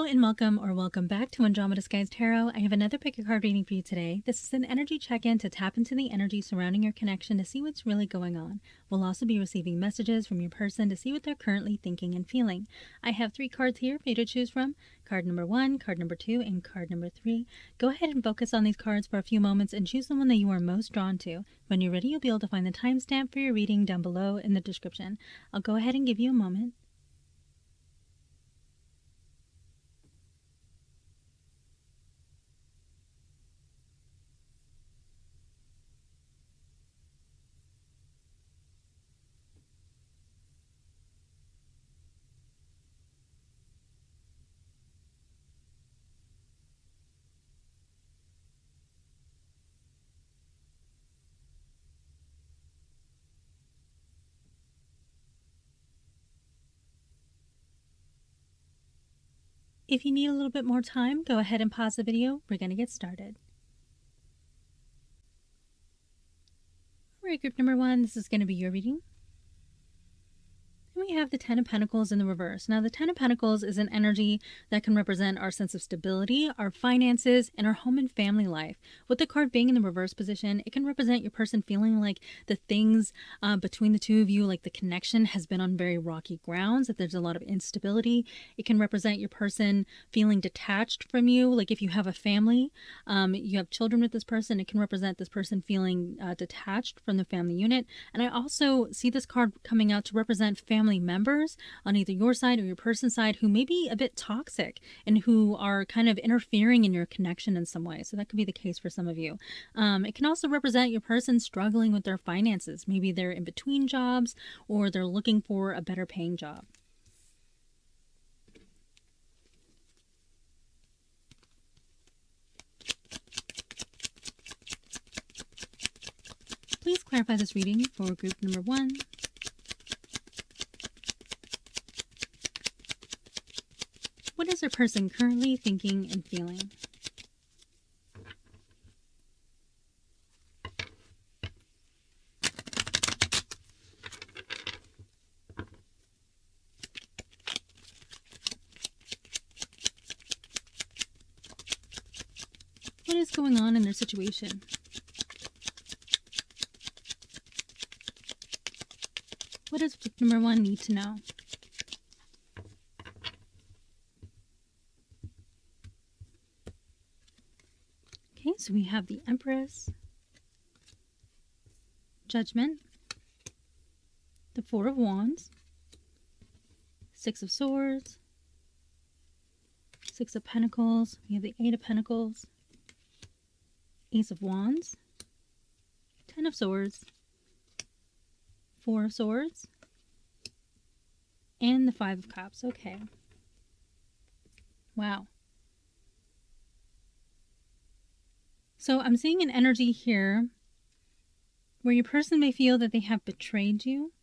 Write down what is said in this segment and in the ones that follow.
and welcome or welcome back to Andromeda Skies Tarot. I have another pick a card reading for you today. This is an energy check-in to tap into the energy surrounding your connection to see what's really going on. We'll also be receiving messages from your person to see what they're currently thinking and feeling. I have 3 cards here for you to choose from. Card number 1, card number 2, and card number 3. Go ahead and focus on these cards for a few moments and choose the one that you are most drawn to. When you're ready, you'll be able to find the timestamp for your reading down below in the description. I'll go ahead and give you a moment. If you need a little bit more time, go ahead and pause the video. We're going to get started. All right, group number 1, this is going to be your reading. We have the 10 of Pentacles in the reverse. Now, the 10 of Pentacles is an energy that can represent our sense of stability, our finances, and our home and family life. With the card being in the reverse position, it can represent your person feeling like the things between the two of you, like the connection has been on very rocky grounds, that there's a lot of instability. It can represent your person feeling detached from you. Like if you have a family, you have children with this person, it can represent this person feeling detached from the family unit. And I also see this card coming out to represent family members on either your side or your person's side who may be a bit toxic and who are kind of interfering in your connection in some way. So that could be the case for some of you. It can also represent your person struggling with their finances. Maybe they're in between jobs or they're looking for a better paying job. Please clarify this reading for group number 1. What is your person currently thinking and feeling? What is going on in their situation? What does group number 1 need to know? Okay, so we have the Empress, Judgment, the 4 of Wands, 6 of Swords, 6 of Pentacles, we have the 8 of Pentacles, Ace of Wands, 10 of Swords, 4 of Swords, and the 5 of Cups. Okay. Wow. So I'm seeing an energy here where your person may feel that they have betrayed you.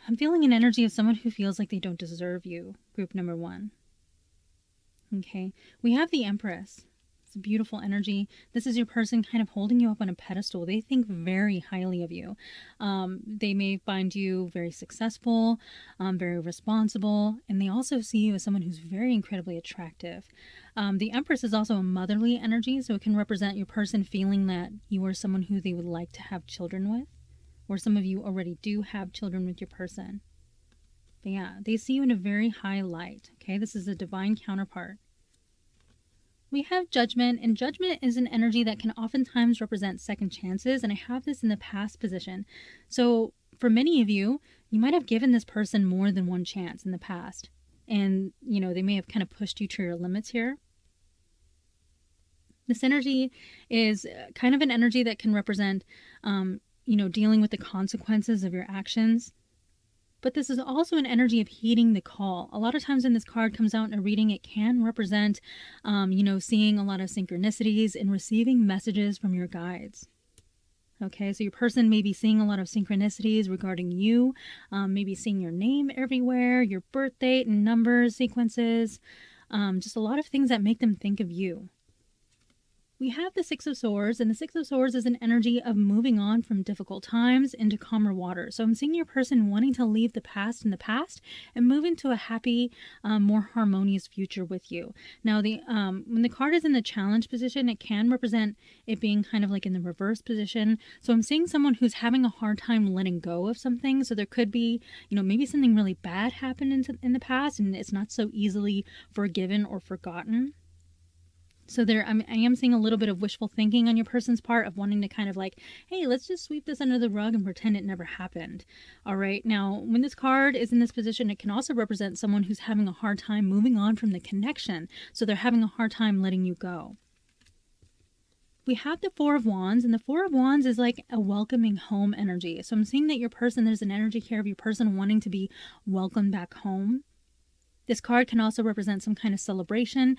I'm feeling an energy of someone who feels like they don't deserve you, group number 1. Okay, we have the Empress. It's a beautiful energy. This is your person kind of holding you up on a pedestal. They think very highly of you. They may find you very successful, very responsible, and they also see you as someone who's very incredibly attractive. The Empress is also a motherly energy, so it can represent your person feeling that you are someone who they would like to have children with, or some of you already do have children with your person. But yeah, they see you in a very high light. Okay, this is a divine counterpart. We have Judgment, and Judgment is an energy that can oftentimes represent second chances, and I have this in the past position. So for many of you, you might have given this person more than one chance in the past, and you know, they may have kind of pushed you to your limits here. This energy is kind of an energy that can represent, you know, dealing with the consequences of your actions. But this is also an energy of heeding the call. A lot of times when this card comes out in a reading, it can represent, you know, seeing a lot of synchronicities and receiving messages from your guides. Okay, so your person may be seeing a lot of synchronicities regarding you, maybe seeing your name everywhere, your birth date and numbers, sequences, just a lot of things that make them think of you. We have the Six of Swords, and the Six of Swords is an energy of moving on from difficult times into calmer water. So I'm seeing your person wanting to leave the past in the past and move into a happy, more harmonious future with you. Now, when the card is in the challenge position, it can represent it being kind of like in the reverse position. So I'm seeing someone who's having a hard time letting go of something. So there could be, maybe something really bad happened in the past, and it's not so easily forgiven or forgotten. So I am seeing a little bit of wishful thinking on your person's part of wanting to kind of like, hey, let's just sweep this under the rug and pretend it never happened. All right. Now, when this card is in this position, it can also represent someone who's having a hard time moving on from the connection. So they're having a hard time letting you go. We have the Four of Wands, and the Four of Wands is like a welcoming home energy. So I'm seeing that there's an energy here of your person wanting to be welcomed back home. This card can also represent some kind of celebration.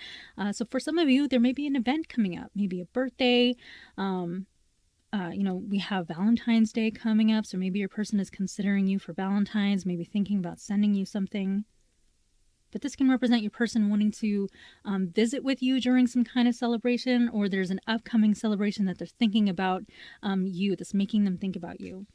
So for some of you, there may be an event coming up, maybe a birthday. We have Valentine's Day coming up. So maybe your person is considering you for Valentine's, maybe thinking about sending you something. But this can represent your person wanting to visit with you during some kind of celebration, or there's an upcoming celebration that they're thinking about you, that's making them think about you.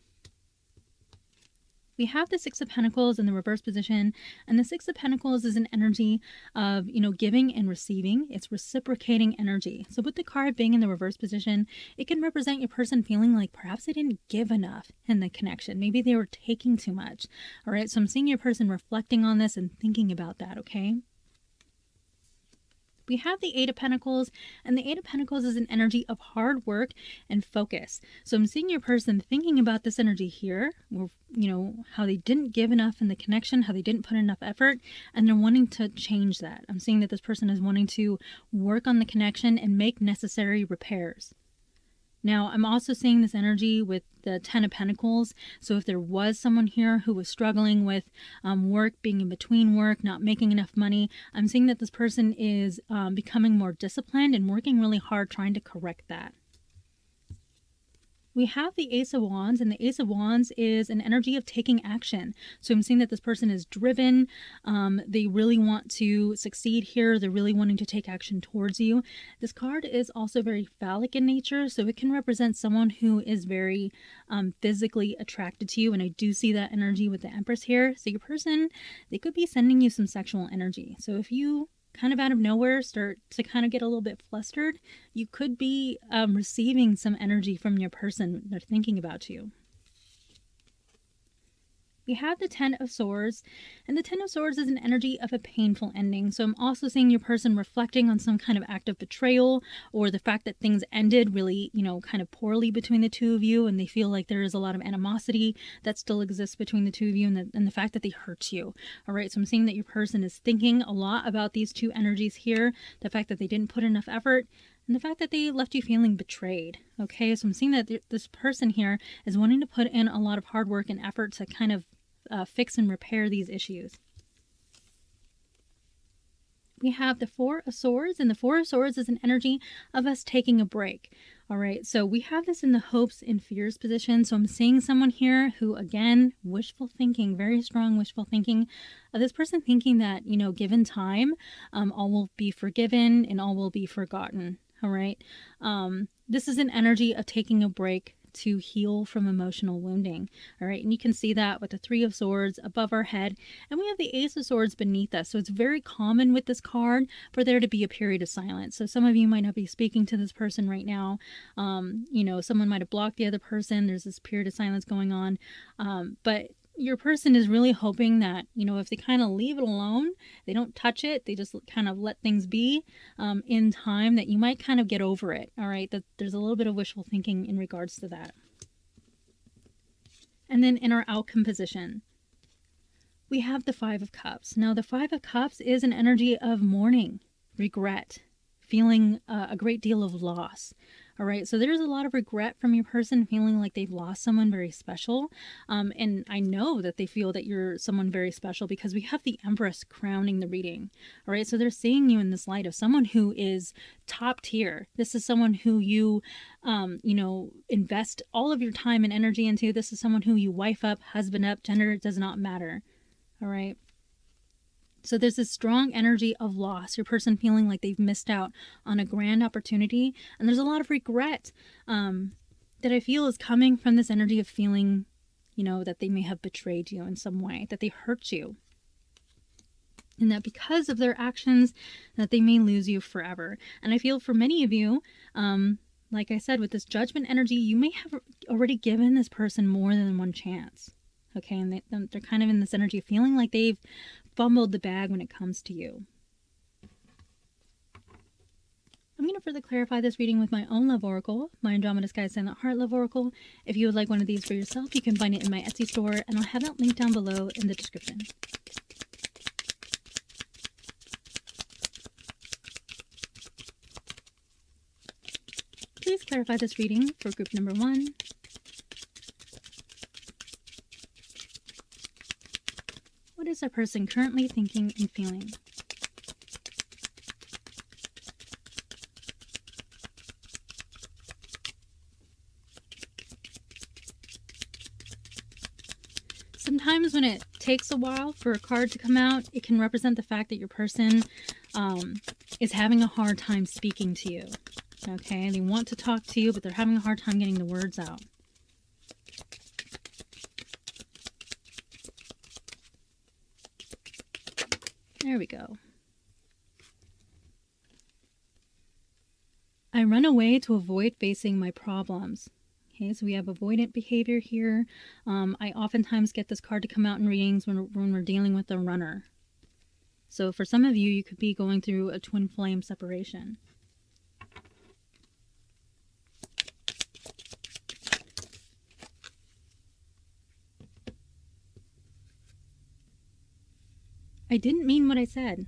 We have the Six of Pentacles in the reverse position, and the Six of Pentacles is an energy of, giving and receiving. It's reciprocating energy. So with the card being in the reverse position, it can represent your person feeling like perhaps they didn't give enough in the connection. Maybe they were taking too much. All right, so I'm seeing your person reflecting on this and thinking about that, okay? We have the Eight of Pentacles, and the Eight of Pentacles is an energy of hard work and focus. So I'm seeing your person thinking about this energy here, or, how they didn't give enough in the connection, how they didn't put enough effort, and they're wanting to change that. I'm seeing that this person is wanting to work on the connection and make necessary repairs. Now, I'm also seeing this energy with the Ten of Pentacles. So if there was someone here who was struggling with work, being in between work, not making enough money, I'm seeing that this person is becoming more disciplined and working really hard trying to correct that. We have the Ace of Wands, and the Ace of Wands is an energy of taking action. So I'm seeing that this person is driven. They really want to succeed here. They're really wanting to take action towards you. This card is also very phallic in nature, so it can represent someone who is very physically attracted to you. And I do see that energy with the Empress here. So your person, they could be sending you some sexual energy. So if you kind of out of nowhere start to kind of get a little bit flustered, you could be receiving some energy from your person. They're thinking about you. We have the Ten of Swords, and the Ten of Swords is an energy of a painful ending. So I'm also seeing your person reflecting on some kind of act of betrayal, or the fact that things ended really, kind of poorly between the two of you, and they feel like there is a lot of animosity that still exists between the two of you, and the fact that they hurt you. All right, so I'm seeing that your person is thinking a lot about these two energies here, the fact that they didn't put enough effort, and the fact that they left you feeling betrayed. Okay, so I'm seeing that this person here is wanting to put in a lot of hard work and effort to kind of fix and repair these issues. We have the Four of Swords, and the Four of Swords is an energy of us taking a break. All right, so we have this in the hopes and fears position. So I'm seeing someone here who, again, wishful thinking, very strong wishful thinking. This person thinking that, given time, all will be forgiven and all will be forgotten. All right, this is an energy of taking a break to heal from emotional wounding. All right, and you can see that with the Three of Swords above our head, and we have the Ace of Swords beneath us. So it's very common with this card for there to be a period of silence. So some of you might not be speaking to this person right now. Someone might have blocked the other person. There's this period of silence going on, but your person is really hoping that, if they kind of leave it alone, they don't touch it, they just kind of let things be in time, that you might kind of get over it. All right, that there's a little bit of wishful thinking in regards to that. And then in our outcome position, we have the Five of Cups. Now, the Five of Cups is an energy of mourning, regret, feeling a great deal of loss. All right, so there's a lot of regret from your person, feeling like they've lost someone very special. And I know that they feel that you're someone very special because we have the Empress crowning the reading. All right, so they're seeing you in this light of someone who is top tier. This is someone who you, invest all of your time and energy into. This is someone who you wife up, husband up, gender does not matter. All right. So there's this strong energy of loss, your person feeling like they've missed out on a grand opportunity. And there's a lot of regret that I feel is coming from this energy of feeling, you know, that they may have betrayed you in some way, that they hurt you. And that because of their actions, that they may lose you forever. And I feel for many of you, like I said, with this judgment energy, you may have already given this person more than one chance. Okay, and they're kind of in this energy of feeling like they've fumbled the bag when it comes to you. I'm going to further clarify this reading with my own love oracle, my Andromeda Sky Silent Heart love oracle. If you would like one of these for yourself, you can find it in my Etsy store, and I'll have that link down below in the description. Please clarify this reading for group number 1. What is our person currently thinking and feeling? Sometimes when it takes a while for a card to come out, it can represent the fact that your person is having a hard time speaking to you. Okay, they want to talk to you, but they're having a hard time getting the words out. There we go. I run away to avoid facing my problems. Okay, so we have avoidant behavior here. I oftentimes get this card to come out in readings when we're dealing with a runner. So for some of you, you could be going through a twin flame separation. I didn't mean what I said.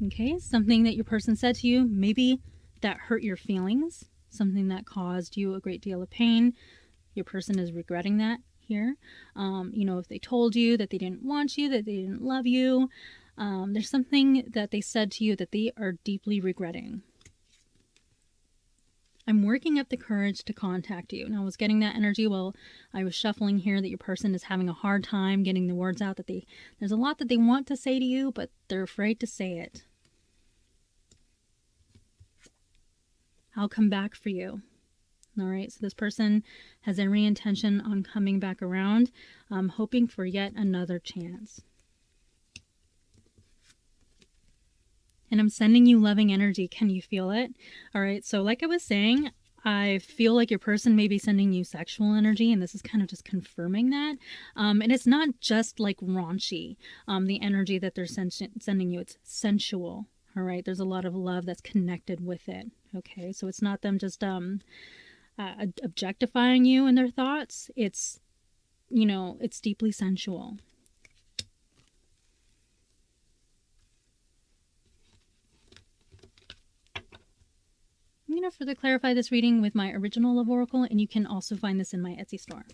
Okay, something that your person said to you, maybe that hurt your feelings, something that caused you a great deal of pain. Your person is regretting that here. You know, if they told you that they didn't want you, that they didn't love you, there's something that they said to you that they are deeply regretting. I'm working up the courage to contact you. Now, I was getting that energy while I was shuffling here that your person is having a hard time getting the words out, that there's a lot that they want to say to you, but they're afraid to say it. I'll come back for you. All right, so this person has every intention on coming back around, hoping for yet another chance. And I'm sending you loving energy. Can you feel it? All right, so like I was saying, I feel like your person may be sending you sexual energy, and this is kind of just confirming that. And it's not just like raunchy, the energy that they're sending you. It's sensual, all right? There's a lot of love that's connected with it, okay? So it's not them just objectifying you in their thoughts. It's, you know, it's deeply sensual. I'm going to further clarify this reading with my original love oracle, and you can also find this in my Etsy store.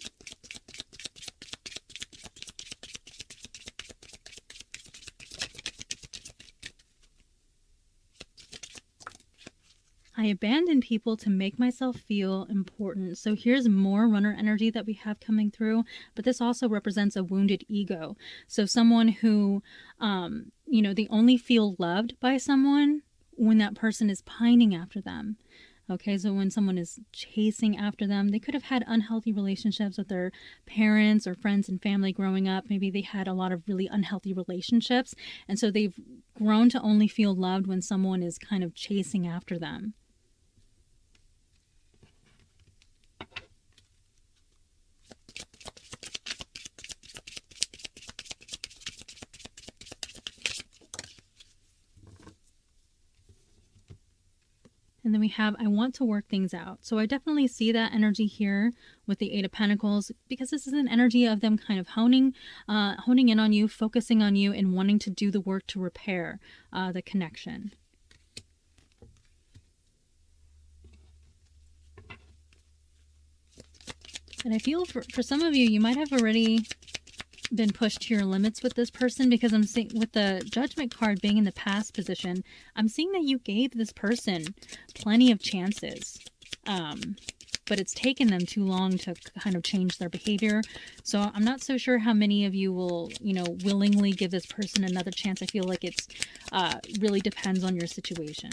I abandon people to make myself feel important. So here's more runner energy that we have coming through, but this also represents a wounded ego. So someone who, you know, they only feel loved by someone when that person is pining after them. Okay, so when someone is chasing after them, they could have had unhealthy relationships with their parents or friends and family growing up. Maybe they had a lot of really unhealthy relationships, and so they've grown to only feel loved when someone is kind of chasing after them. And then we have, I want to work things out. So I definitely see that energy here with the Eight of Pentacles, because this is an energy of them kind of honing in on you, focusing on you, and wanting to do the work to repair the connection. And I feel for some of you, you might have already been pushed to your limits with this person, because I'm seeing with the Judgment card being in the past position, I'm seeing that you gave this person plenty of chances. but it's taken them too long to kind of change their behavior. So I'm not so sure how many of you will, willingly give this person another chance. I feel like it's really depends on your situation.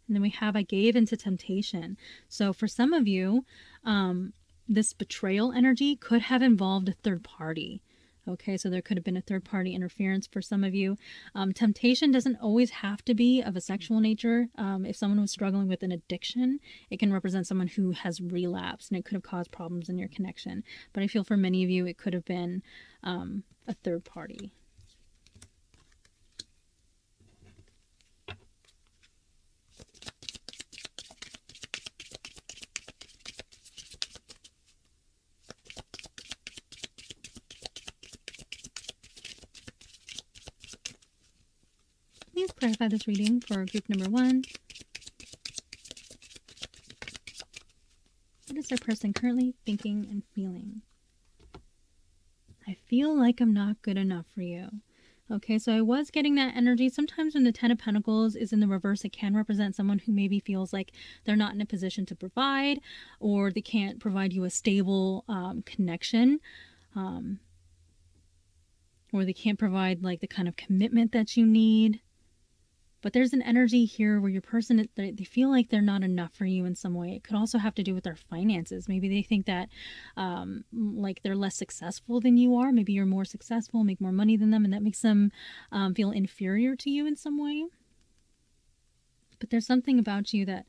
And then we have, I gave into temptation. So for some of you, this betrayal energy could have involved a third party. Okay, so there could have been a third party interference for some of you. Temptation doesn't always have to be of a sexual nature. If someone was struggling with an addiction, it can represent someone who has relapsed, and it could have caused problems in your connection. But I feel for many of you, it could have been a third party. Please clarify this reading for group number 1. What is our person currently thinking and feeling? I feel like I'm not good enough for you. Okay, so I was getting that energy. Sometimes when the Ten of Pentacles is in the reverse, it can represent someone who maybe feels like they're not in a position to provide, or they can't provide you a stable connection, or they can't provide like the kind of commitment that you need. But there's an energy here where your person, they feel like they're not enough for you in some way. It could also have to do with their finances. Maybe they think that like they're less successful than you are. Maybe you're more successful, make more money than them, and that makes them feel inferior to you in some way. But there's something about you that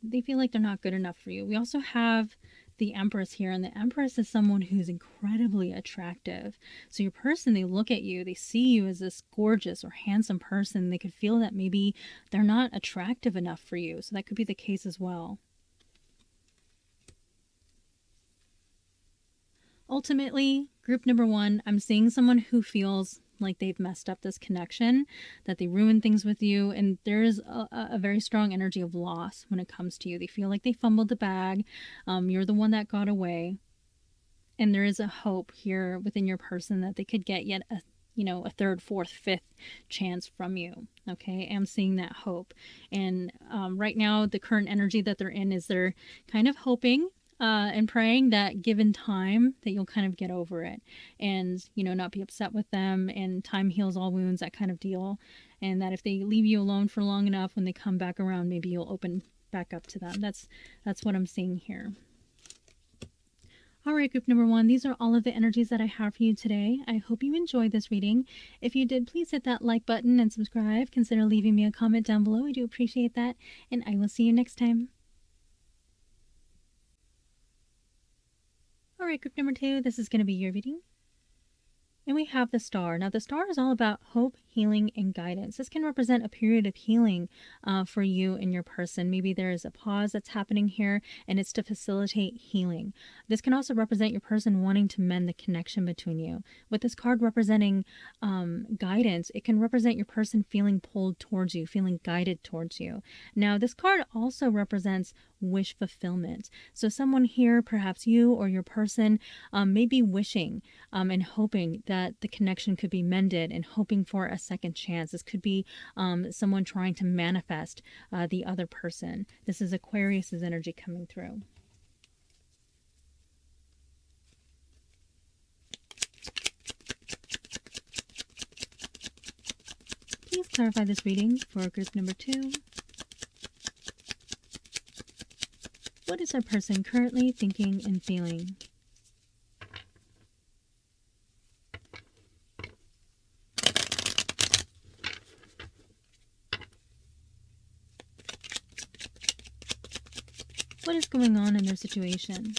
they feel like they're not good enough for you. We also have the Empress here, and the Empress is someone who's incredibly attractive. So your person, they look at you, they see you as this gorgeous or handsome person. They could feel that maybe they're not attractive enough for you. So that could be the case as well. Ultimately, group number 1, I'm seeing someone who feels like they've messed up this connection, that they ruined things with you, and there's a very strong energy of loss when it comes to you. They feel like they fumbled the bag. You're the one that got away, and there is a hope here within your person that they could get yet a third, fourth, fifth chance from you. Okay, I'm seeing that hope, and right now the current energy that they're in is they're kind of hoping and praying that given time that you'll kind of get over it and, not be upset with them, and time heals all wounds, that kind of deal. And that if they leave you alone for long enough, when they come back around, maybe you'll open back up to them. That's what I'm seeing here. All right, group number 1, these are all of the energies that I have for you today. I hope you enjoyed this reading. If you did, please hit that like button and subscribe. Consider leaving me a comment down below. I do appreciate that. And I will see you next time. All right, group number 2, this is going to be your reading. And we have the Star. Now, the Star is all about hope, healing, and guidance. This can represent a period of healing for you and your person. Maybe there is a pause that's happening here, and it's to facilitate healing. This can also represent your person wanting to mend the connection between you. With this card representing guidance, it can represent your person feeling pulled towards you, feeling guided towards you. Now, this card also represents wish fulfillment. So someone here, perhaps you or your person, may be wishing and hoping that the connection could be mended and hoping for a second chance. This could be someone trying to manifest the other person. This is Aquarius's energy coming through. Please clarify this reading for group number 2. What is our person currently thinking and feeling? What is going on in their situation?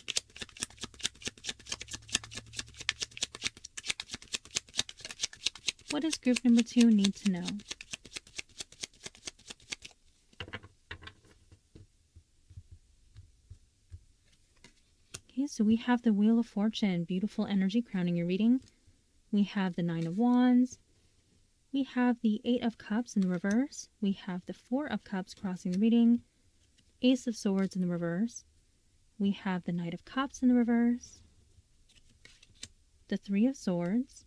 What does group number 2 need to know? Okay, so we have the Wheel of Fortune, beautiful energy crowning your reading. We have the 9 of Wands. We have the 8 of Cups in the reverse. We have the 4 of Cups crossing the reading. Ace of Swords in the reverse. We have the Knight of Cups in the reverse. The 3 of Swords.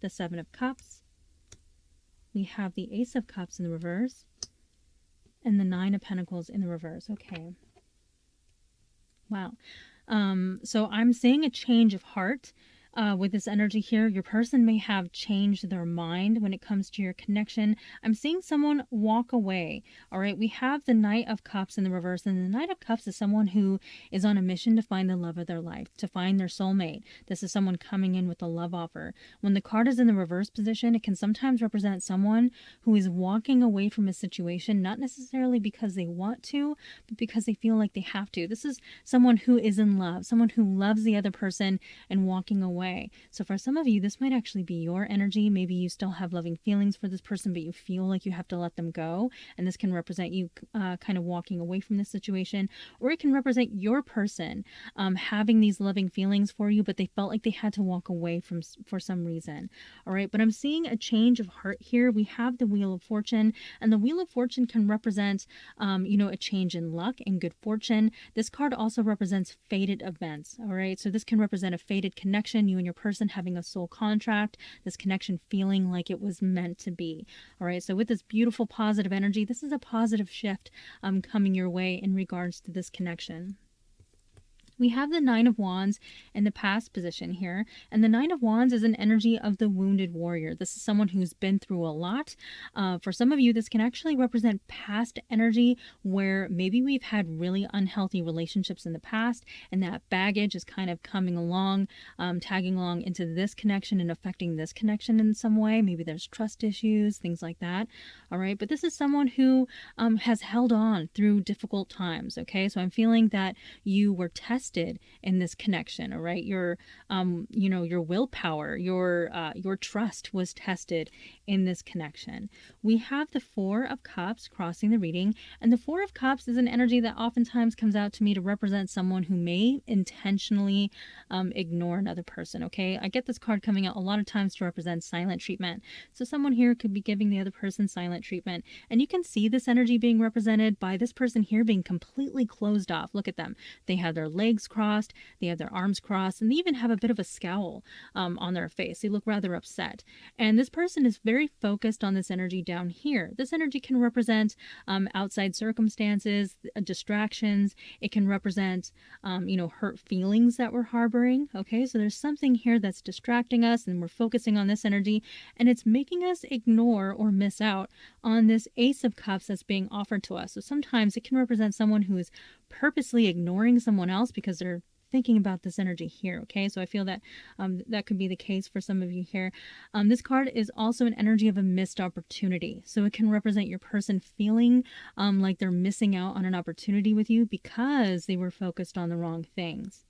The 7 of Cups. we have the Ace of Cups in the reverse and the Nine of Pentacles in the reverse. Okay. Wow. So I'm seeing a change of heart with this energy here. Your person may have changed their mind when it comes to your connection. I'm seeing someone walk away. All right. We have the Knight of Cups in the reverse, and the Knight of Cups is someone who is on a mission to find the love of their life, to find their soulmate. This is someone coming in with a love offer. When the card is in the reverse position, it can sometimes represent someone who is walking away from a situation, not necessarily because they want to, but because they feel like they have to. This is someone who is in love, someone who loves the other person and walking away. So for some of you, this might actually be your energy. Maybe you still have loving feelings for this person, but you feel like you have to let them go. And this can represent you kind of walking away from this situation. Or it can represent your person having these loving feelings for you, but they felt like they had to walk away for some reason. All right. But I'm seeing a change of heart here. We have the Wheel of Fortune, and the Wheel of Fortune can represent, a change in luck and good fortune. This card also represents fated events. All right. So this can represent a fated connection, you and your person having a soul contract, this connection feeling like it was meant to be. All right. So with this beautiful positive energy, this is a positive shift coming your way in regards to this connection. We have the Nine of Wands in the past position here. And the Nine of Wands is an energy of the wounded warrior. This is someone who's been through a lot. For some of you, this can actually represent past energy where maybe we've had really unhealthy relationships in the past, and that baggage is kind of coming along, tagging along into this connection and affecting this connection in some way. Maybe there's trust issues, things like that. All right. But this is someone who has held on through difficult times. Okay. So I'm feeling that you were tested in this connection. All right. Your willpower, your trust was tested in this connection. We have the Four of Cups crossing the reading, and the Four of Cups is an energy that oftentimes comes out to me to represent someone who may intentionally ignore another person. Okay. I get this card coming out a lot of times to represent silent treatment. So someone here could be giving the other person silent treatment, and you can see this energy being represented by this person here being completely closed off. Look at them. They have their legs crossed, they have their arms crossed, and they even have a bit of a scowl on their face. They look rather upset. And this person is very focused on this energy down here. This energy can represent outside circumstances, distractions. It can represent, hurt feelings that we're harboring. Okay, so there's something here that's distracting us, and we're focusing on this energy, and it's making us ignore or miss out on this Ace of Cups that's being offered to us. So sometimes it can represent someone who is purposely ignoring someone else because they're thinking about this energy here. Okay, so I feel that that could be the case for some of you here. This card is also an energy of a missed opportunity, so it can represent your person feeling like they're missing out on an opportunity with you because they were focused on the wrong things.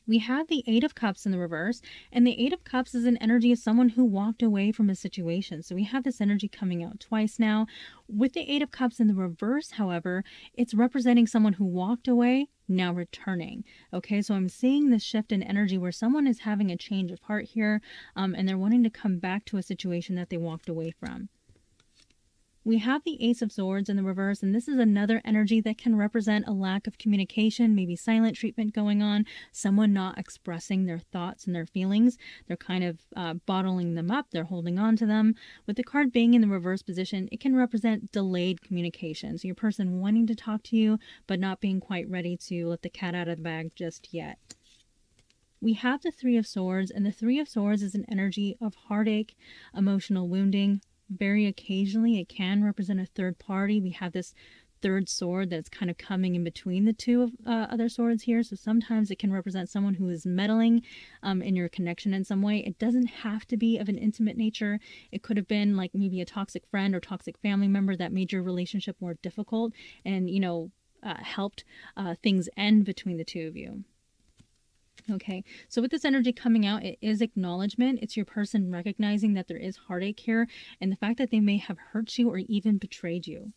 We have the Eight of Cups in the reverse, and the Eight of Cups is an energy of someone who walked away from a situation. So we have this energy coming out twice now. With the Eight of Cups in the reverse, however, it's representing someone who walked away, now returning. Okay, so I'm seeing this shift in energy where someone is having a change of heart here, and they're wanting to come back to a situation that they walked away from. We have the Ace of Swords in the reverse, and this is another energy that can represent a lack of communication, maybe silent treatment going on, someone not expressing their thoughts and their feelings. They're kind of bottling them up, they're holding on to them. With the card being in the reverse position, it can represent delayed communication. So your person wanting to talk to you, but not being quite ready to let the cat out of the bag just yet. We have the Three of Swords, and the Three of Swords is an energy of heartache, emotional wounding. Very occasionally, it can represent a third party. We have this third sword that's kind of coming in between the two of other swords here. So sometimes it can represent someone who is meddling in your connection in some way. It doesn't have to be of an intimate nature. It could have been like maybe a toxic friend or toxic family member that made your relationship more difficult and, helped things end between the two of you. Okay, so with this energy coming out, it is acknowledgement. It's your person recognizing that there is heartache here and the fact that they may have hurt you or even betrayed you.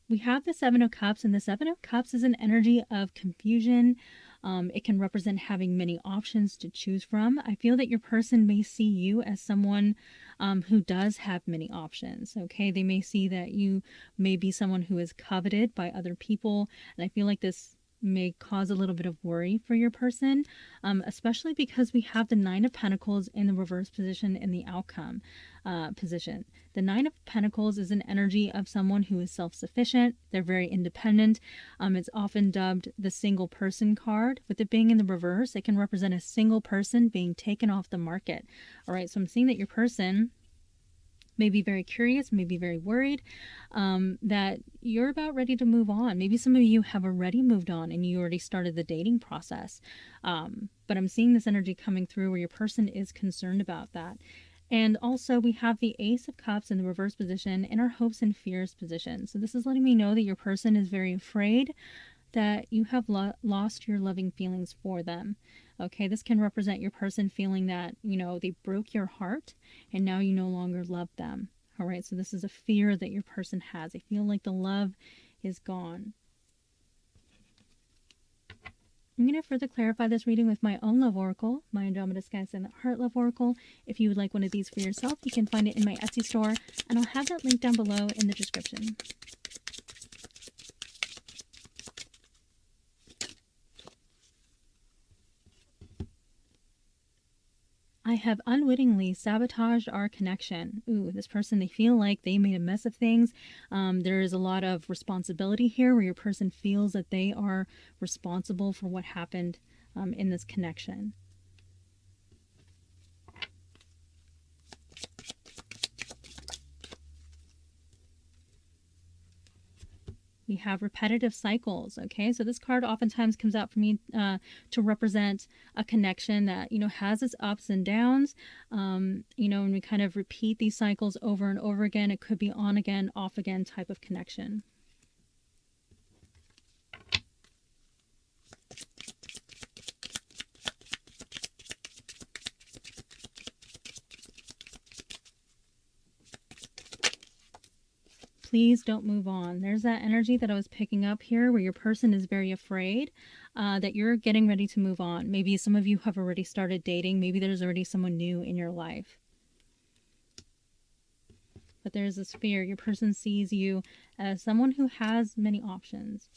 We have the Seven of Cups, and the Seven of Cups is an energy of confusion. It can represent having many options to choose from. I feel that your person may see you as someone who does have many options. Okay, they may see that you may be someone who is coveted by other people, and I feel like this may cause a little bit of worry for your person, especially because we have the Nine of Pentacles in the reverse position in the outcome position. The Nine of Pentacles is an energy of someone who is self-sufficient. They're very independent. It's often dubbed the single person card. With it being in the reverse, it can represent a single person being taken off the market. All right, so I'm seeing that your person may be very curious, may be very worried, that you're about ready to move on. Maybe some of you have already moved on and you already started the dating process. But I'm seeing this energy coming through where your person is concerned about that. And also we have the Ace of Cups in the reverse position in our hopes and fears position. So this is letting me know that your person is very afraid that you have lost your loving feelings for them. Okay, this can represent your person feeling that, they broke your heart and now you no longer love them. All right, so this is a fear that your person has. They feel like the love is gone. I'm going to further clarify this reading with my own love oracle, my Andromeda Sky Ascendant Heart Love Oracle. If you would like one of these for yourself, you can find it in my Etsy store, and I'll have that link down below in the description. I have unwittingly sabotaged our connection. Ooh, this person, they feel like they made a mess of things. There is a lot of responsibility here where your person feels that they are responsible for what happened in this connection. We have repetitive cycles. Okay, so this card oftentimes comes out for me to represent a connection that has its ups and downs. And we kind of repeat these cycles over and over again. It could be on again, off again type of connection. Please don't move on. There's that energy that I was picking up here where your person is very afraid that you're getting ready to move on. Maybe some of you have already started dating. Maybe there's already someone new in your life. But there's this fear. Your person sees you as someone who has many options.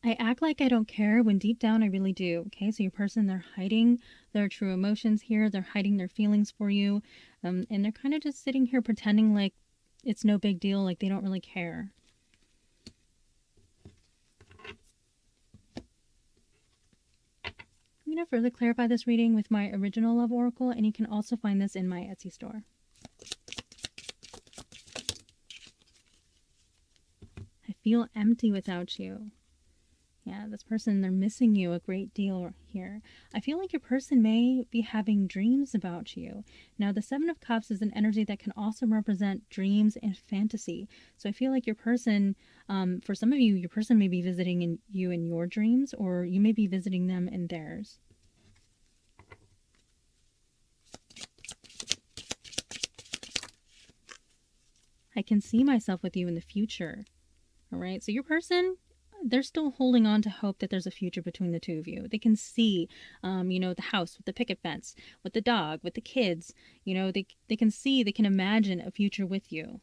I act like I don't care when deep down I really do. Okay, so your person, they're hiding their true emotions here. They're hiding their feelings for you. And they're kind of just sitting here pretending like it's no big deal, like they don't really care. I'm going to further clarify this reading with my original love oracle, and you can also find this in my Etsy store. I feel empty without you. Yeah, this person, they're missing you a great deal here. I feel like your person may be having dreams about you. Now, the Seven of Cups is an energy that can also represent dreams and fantasy. So I feel like your person, for some of you, your person may be visiting you in your dreams, or you may be visiting them in theirs. I can see myself with you in the future. All right, so your person, they're still holding on to hope that there's a future between the two of you. They can see, the house with the picket fence, with the dog, with the kids. They can see, they can imagine a future with you.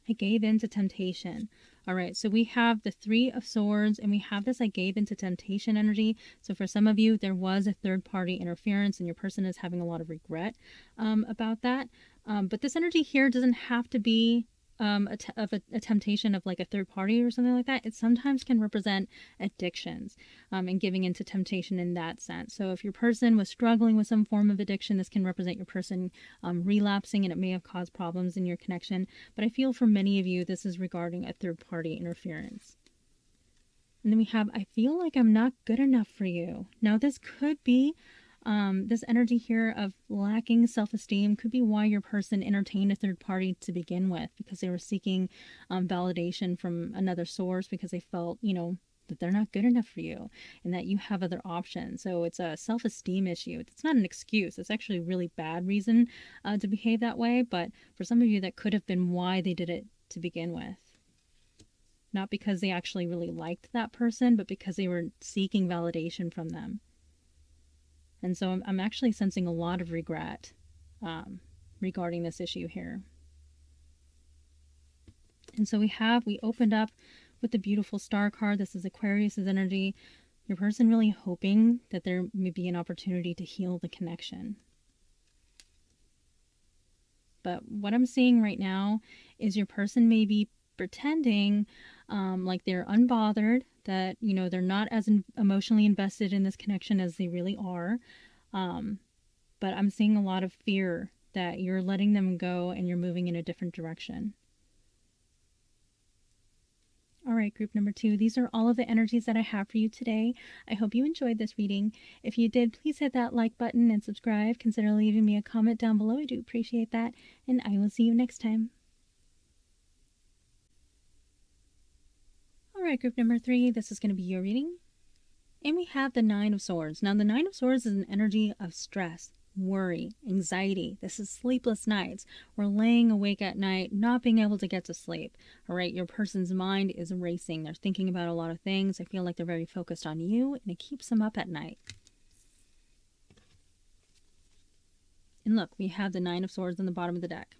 I gave in to temptation. All right, so we have the Three of Swords, and we have this I gave into temptation energy. So for some of you, there was a third-party interference, and your person is having a lot of regret about that. But this energy here doesn't have to be a temptation of like a third party or something like that. It sometimes can represent addictions and giving into temptation in that sense. So if your person was struggling with some form of addiction, this can represent your person relapsing, and it may have caused problems in your connection. But I feel for many of you, this is regarding a third party interference. And then we have, I feel like I'm not good enough for you. Now this could be this energy here of lacking self-esteem could be why your person entertained a third party to begin with, because they were seeking validation from another source, because they felt, that they're not good enough for you and that you have other options. So it's a self-esteem issue. It's not an excuse. It's actually a really bad reason to behave that way. But for some of you, that could have been why they did it to begin with. not because they actually really liked that person, but because they were seeking validation from them. And so I'm actually sensing a lot of regret regarding this issue here. And so we opened up with the beautiful star card. This is Aquarius's energy. Your person really hoping that there may be an opportunity to heal the connection. But what I'm seeing right now is your person may be pretending like they're unbothered, that, you know, they're not as emotionally invested in this connection as they really are. But I'm seeing a lot of fear that you're letting them go and you're moving in a different direction. All right, group number 2, these are all of the energies that I have for you today. I hope you enjoyed this reading. If you did, please hit that like button and subscribe. Consider leaving me a comment down below. I do appreciate that. And I will see you next time. All right, group number 3, this is going to be your reading. And we have the Nine of Swords. Now, the Nine of Swords is an energy of stress, worry, anxiety. This is sleepless nights. We're laying awake at night, not being able to get to sleep. All right, your person's mind is racing. They're thinking about a lot of things. I feel like they're very focused on you, and it keeps them up at night. And look, we have the Nine of Swords on the bottom of the deck.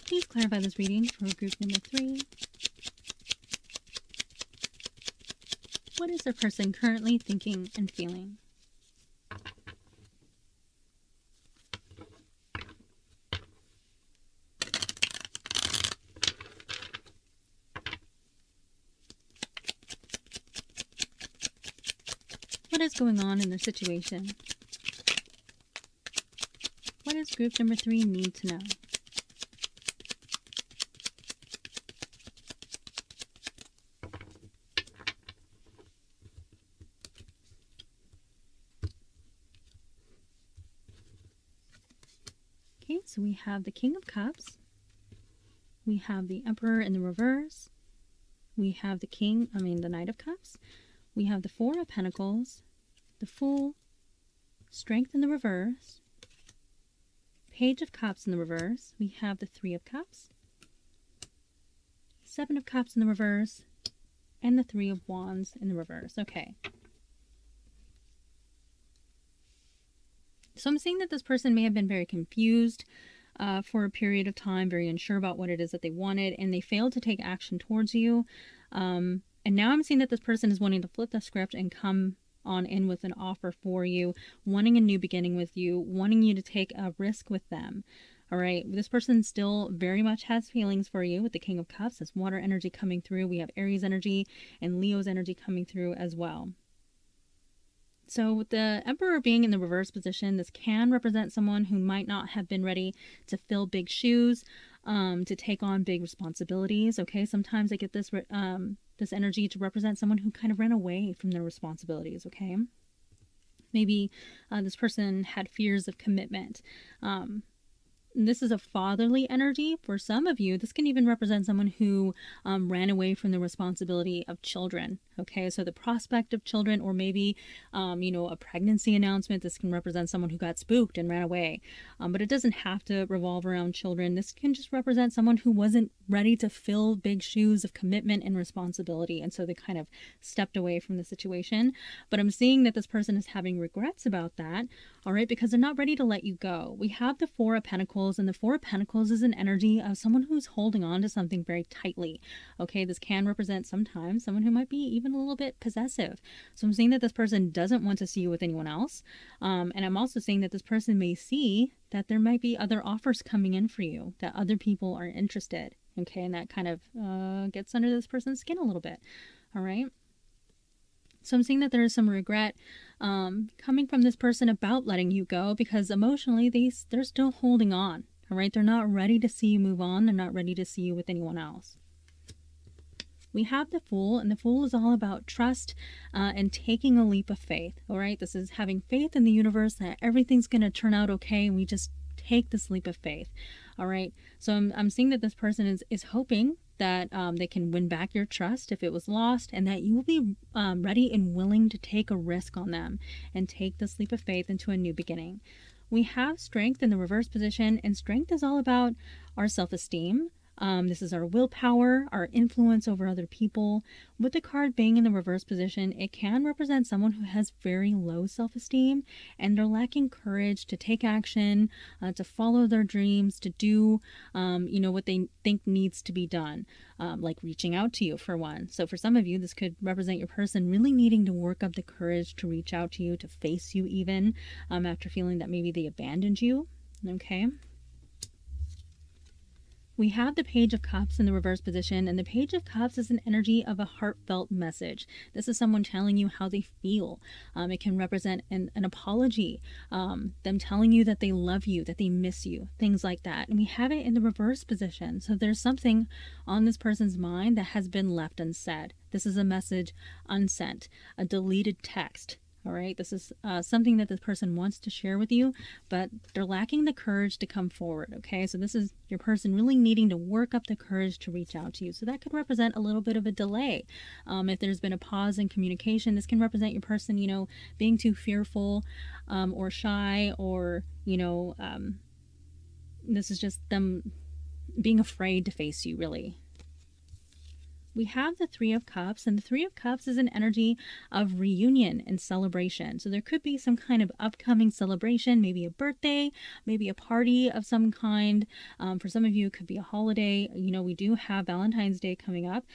Please clarify this reading for group number 3. What is their person currently thinking and feeling? What is going on in their situation? What does group number 3 need to know? Okay, so we have the King of Cups. We have the Emperor in the reverse. We have the Knight of Cups. We have the Four of Pentacles, the Fool, Strength in the reverse, Page of Cups in the reverse. We have the Three of Cups, Seven of Cups in the reverse, and the Three of Wands in the reverse. Okay. So I'm seeing that this person may have been very confused for a period of time, very unsure about what it is that they wanted, and they failed to take action towards you. And now I'm seeing that this person is wanting to flip the script and come on in with an offer for you, wanting a new beginning with you, wanting you to take a risk with them. All right, this person still very much has feelings for you with the King of Cups. This water energy coming through. We have Aries energy and Leo's energy coming through as well. So with the Emperor being in the reverse position, this can represent someone who might not have been ready to fill big shoes, to take on big responsibilities. Okay, sometimes I get this this energy to represent someone who kind of ran away from their responsibilities. Okay, maybe this person had fears of commitment. This is a fatherly energy for some of you. This can even represent someone who ran away from the responsibility of children. Okay, so the prospect of children, or maybe, a pregnancy announcement. This can represent someone who got spooked and ran away. But it doesn't have to revolve around children. This can just represent someone who wasn't ready to fill big shoes of commitment and responsibility. And so they kind of stepped away from the situation. But I'm seeing that this person is having regrets about that. All right, because they're not ready to let you go. We have the Four of Pentacles, and the Four of Pentacles is an energy of someone who's holding on to something very tightly. Okay, this can represent sometimes someone who might be even a little bit possessive. So I'm seeing that this person doesn't want to see you with anyone else. And I'm also seeing that this person may see that there might be other offers coming in for you, that other people are interested. Okay, and that kind of gets under this person's skin a little bit. All right. So I'm seeing that there is some regret coming from this person about letting you go, because emotionally they're still holding on. All right, they're not ready to see you move on. They're not ready to see you with anyone else. We have the Fool, and the Fool is all about trust and taking a leap of faith. All right, this is having faith in the universe that everything's going to turn out okay, and we just take this leap of faith. All right, so I'm seeing that this person is hoping that they can win back your trust if it was lost, and that you will be ready and willing to take a risk on them and take this leap of faith into a new beginning. We have strength in the reverse position, and strength is all about our self-esteem. This is our willpower, our influence over other people. With the card being in the reverse position, it can represent someone who has very low self-esteem and they're lacking courage to take action, to follow their dreams, to do, what they think needs to be done, like reaching out to you for one. So for some of you, this could represent your person really needing to work up the courage to reach out to you, to face you even, after feeling that maybe they abandoned you. Okay. We have the Page of Cups in the reverse position, and the Page of Cups is an energy of a heartfelt message. This is someone telling you how they feel. It can represent an apology, them telling you that they love you, that they miss you, things like that. And we have it in the reverse position. So there's something on this person's mind that has been left unsaid. This is a message unsent, a deleted text. All right, this is something that this person wants to share with you, but they're lacking the courage to come forward. Okay, so this is your person really needing to work up the courage to reach out to you. So that could represent a little bit of a delay. If there's been a pause in communication, this can represent your person, being too fearful or shy, or, this is just them being afraid to face you, really. We have the Three of Cups, and the Three of Cups is an energy of reunion and celebration. So there could be some kind of upcoming celebration, maybe a birthday, maybe a party of some kind. For some of you, it could be a holiday. We do have Valentine's Day coming up.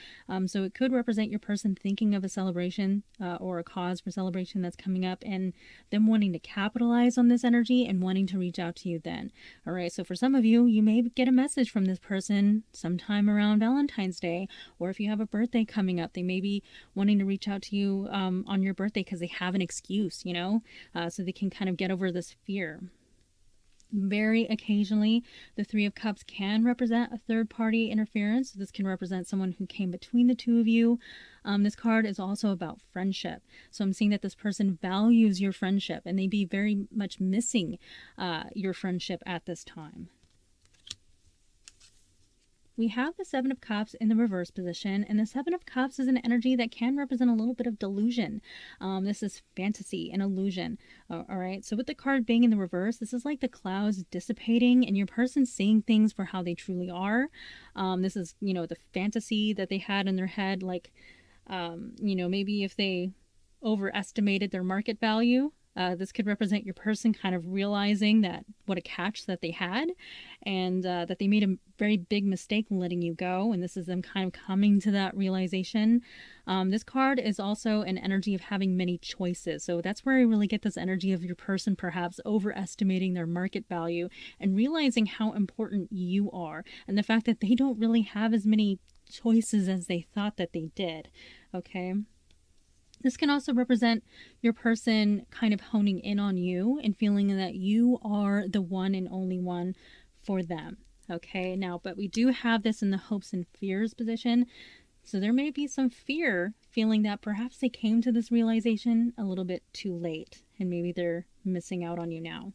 So it could represent your person thinking of a celebration or a cause for celebration that's coming up, and them wanting to capitalize on this energy and wanting to reach out to you then. All right, so for some of you, you may get a message from this person sometime around Valentine's Day, or if you have a birthday coming up, they may be wanting to reach out to you on your birthday because they have an excuse, so they can kind of get over this fear. Very occasionally, the Three of Cups can represent a third-party interference. This can represent someone who came between the two of you. This card is also about friendship. So I'm seeing that this person values your friendship, and they be very much missing your friendship at this time. We have the Seven of Cups in the reverse position, and the Seven of Cups is an energy that can represent a little bit of delusion. This is fantasy and illusion. All right, so with the card being in the reverse, this is like the clouds dissipating and your person seeing things for how they truly are. This is, the fantasy that they had in their head, like, maybe if they overestimated their market value. This could represent your person kind of realizing that what a catch that they had, and that they made a very big mistake letting you go, and this is them kind of coming to that realization. This card is also an energy of having many choices, so that's where I really get this energy of your person perhaps overestimating their market value and realizing how important you are, and the fact that they don't really have as many choices as they thought that they did. Okay. This can also represent your person kind of honing in on you and feeling that you are the one and only one for them. Okay, now, but we do have this in the hopes and fears position. So there may be some fear, feeling that perhaps they came to this realization a little bit too late, and maybe they're missing out on you now.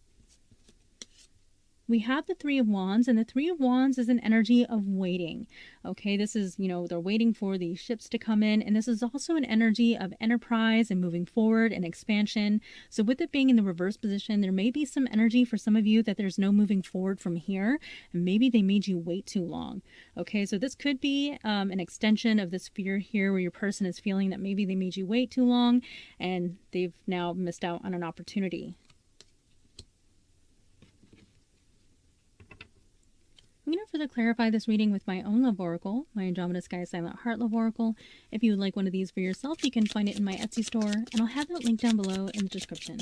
We have the Three of Wands, and the Three of Wands is an energy of waiting. Okay, this is, they're waiting for these ships to come in, and this is also an energy of enterprise and moving forward and expansion. So with it being in the reverse position, there may be some energy for some of you that there's no moving forward from here, and maybe they made you wait too long. Okay, so this could be an extension of this fear here, where your person is feeling that maybe they made you wait too long, and they've now missed out on an opportunity. I'm going to further clarify this reading with my own love oracle, my Andromeda Sky Silent Heart love oracle. If you would like one of these for yourself, you can find it in my Etsy store, and I'll have that link down below in the description.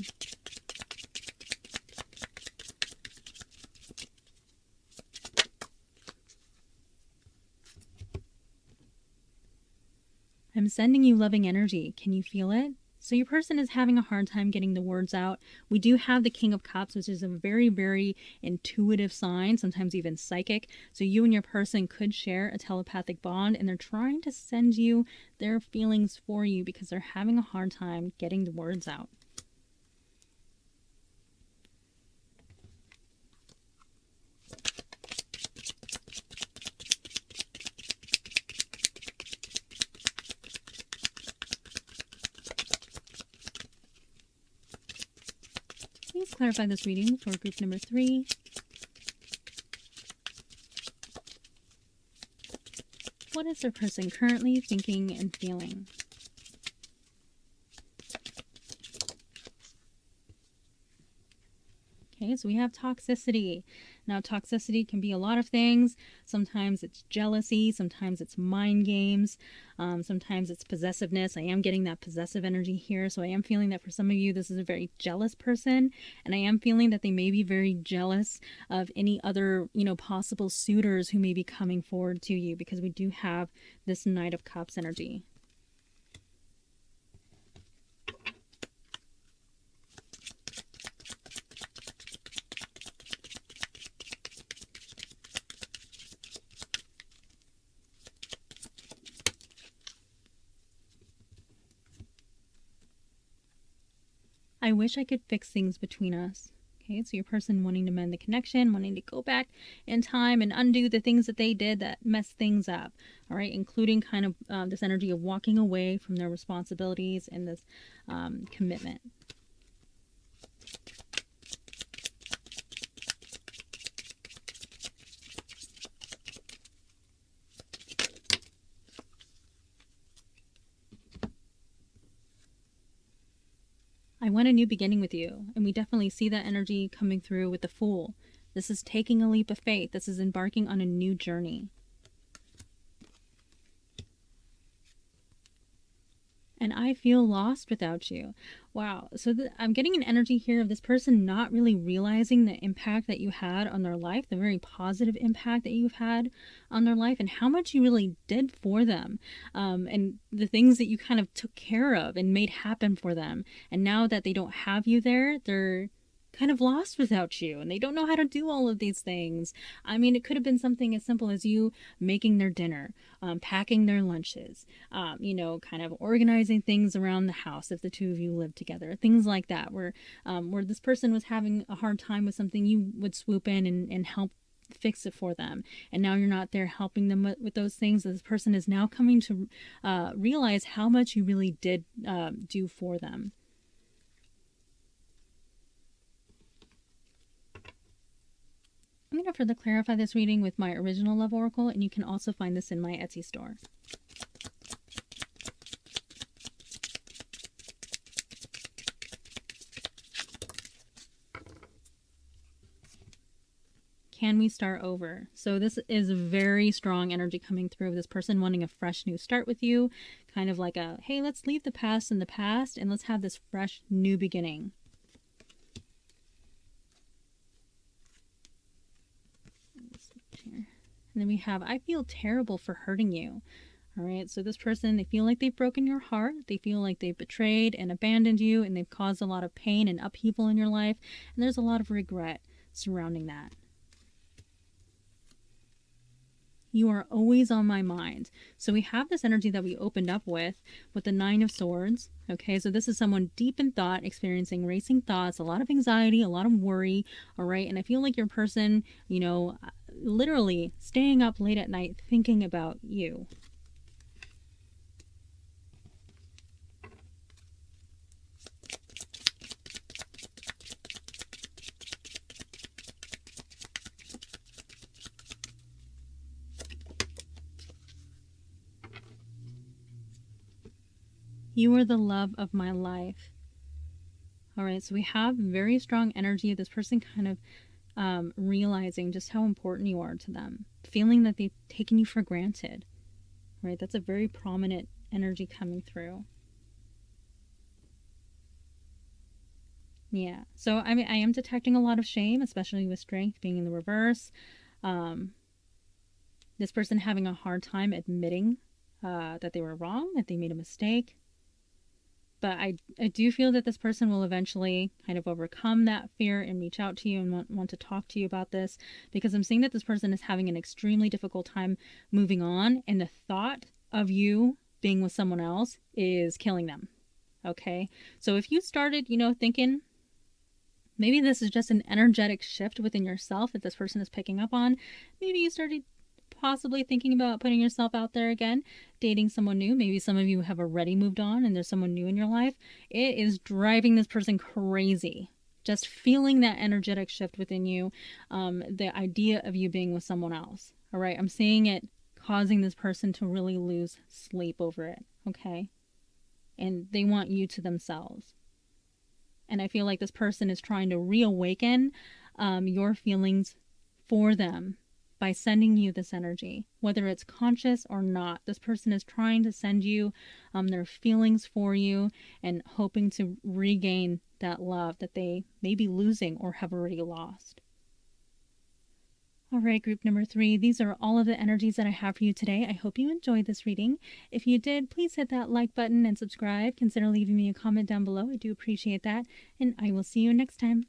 I'm sending you loving energy. Can you feel it? So your person is having a hard time getting the words out. We do have the King of Cups, which is a very, very intuitive sign, sometimes even psychic. So you and your person could share a telepathic bond, and they're trying to send you their feelings for you because they're having a hard time getting the words out. Please clarify this reading for group number 3. What is their person currently thinking and feeling? Okay, so we have toxicity. Now, toxicity can be a lot of things. Sometimes it's jealousy. Sometimes it's mind games. Sometimes it's possessiveness. I am getting that possessive energy here. So I am feeling that for some of you, this is a very jealous person. And I am feeling that they may be very jealous of any other, possible suitors who may be coming forward to you, because we do have this Knight of Cups energy. I wish I could fix things between us. Okay, so your person wanting to mend the connection, wanting to go back in time and undo the things that they did that messed things up. All right, including kind of this energy of walking away from their responsibilities and this commitment. I want a new beginning with you. And we definitely see that energy coming through with the Fool. This is taking a leap of faith. This is embarking on a new journey. And I feel lost without you. Wow. So I'm getting an energy here of this person not really realizing the impact that you had on their life, the very positive impact that you've had on their life, and how much you really did for them, and the things that you kind of took care of and made happen for them. And now that they don't have you there, they're kind of lost without you, and they don't know how to do all of these things. I mean, it could have been something as simple as you making their dinner, packing their lunches, kind of organizing things around the house if the two of you live together, things like that, where this person was having a hard time with something, you would swoop in and help fix it for them. And now you're not there helping them with those things. This person is now coming to realize how much you really did do for them. I'm going to further clarify this reading with my original love oracle, and you can also find this in my Etsy store. Can we start over? So this is very strong energy coming through. This person wanting a fresh new start with you, kind of like a, hey, let's leave the past in the past and let's have this fresh new beginning. And then we have, I feel terrible for hurting you. All right, so this person, they feel like they've broken your heart. They feel like they've betrayed and abandoned you, and they've caused a lot of pain and upheaval in your life. And there's a lot of regret surrounding that. You are always on my mind. So we have this energy that we opened up with the Nine of Swords. Okay, so this is someone deep in thought, experiencing racing thoughts, a lot of anxiety, a lot of worry. All right, and I feel like your person, literally staying up late at night thinking about you. You are the love of my life. All right, so we have very strong energy of this person kind of realizing just how important you are to them, feeling that they've taken you for granted. Right, that's a very prominent energy coming through. Yeah, so I mean, I am detecting a lot of shame, especially with Strength being in the reverse. This person having a hard time admitting that they were wrong, that they made a mistake. But I do feel that this person will eventually kind of overcome that fear and reach out to you and want to talk to you about this, because I'm seeing that this person is having an extremely difficult time moving on, and the thought of you being with someone else is killing them. Okay, so if you started, thinking maybe this is just an energetic shift within yourself that this person is picking up on, maybe you started possibly thinking about putting yourself out there again, dating someone new. Maybe some of you have already moved on and there's someone new in your life. It is driving this person crazy. Just feeling that energetic shift within you, the idea of you being with someone else. All right, I'm seeing it causing this person to really lose sleep over it, okay? And they want you to themselves. And I feel like this person is trying to reawaken your feelings for them by sending you this energy, whether it's conscious or not. This person is trying to send you their feelings for you and hoping to regain that love that they may be losing or have already lost. All right, group number 3, these are all of the energies that I have for you today. I hope you enjoyed this reading. If you did, please hit that like button and subscribe. Consider leaving me a comment down below. I do appreciate that. And I will see you next time.